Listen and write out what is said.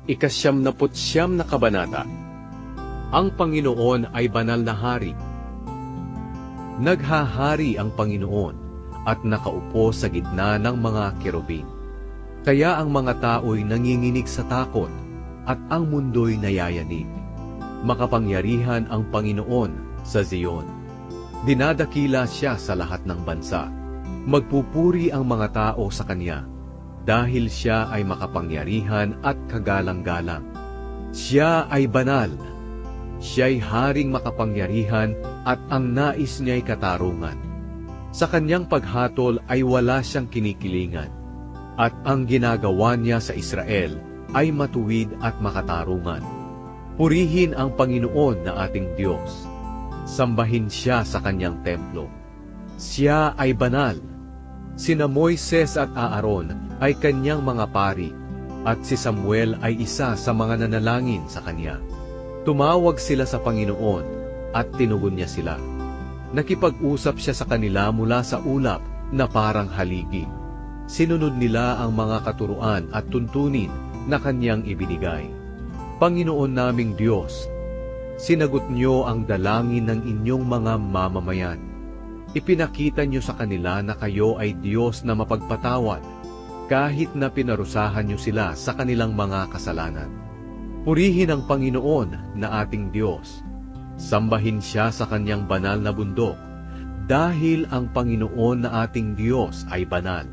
ika-siyam na kabanata. Ang Panginoon ay banal na hari. Naghahari ang Panginoon at nakaupo sa gitna ng mga kerubin. Kaya ang mga tao'y nanginginig sa takot at ang mundo'y nayayanig. Makapangyarihan ang Panginoon sa Zion. Dinadakila siya sa lahat ng bansa. Magpupuri ang mga tao sa Kanya, dahil siya ay makapangyarihan at kagalang-galang. Siya ay banal. Siya'y haring makapangyarihan at ang nais niya'y katarungan. Sa kanyang paghatol ay wala siyang kinikilingan, at ang ginagawa niya sa Israel ay matuwid at makatarungan. Purihin ang Panginoon na ating Diyos. Sambahin siya sa kanyang templo. Siya ay banal. Sina Moises at Aaron ay kanyang mga pari, at si Samuel ay isa sa mga nanalangin sa kanya. Tumawag sila sa Panginoon, at tinugon niya sila. Nakipag-usap siya sa kanila mula sa ulap na parang haligi. Sinunod nila ang mga katuruan at tuntunin na kanyang ibinigay. Panginoon naming Diyos, sinagot niyo ang dalangin ng inyong mga mamamayan. Ipinakita niyo sa kanila na kayo ay Diyos na mapagpatawad, kahit na pinarusahan niyo sila sa kanilang mga kasalanan. Purihin ang Panginoon na ating Diyos. Sambahin siya sa kanyang banal na bundok, dahil ang Panginoon na ating Diyos ay banal.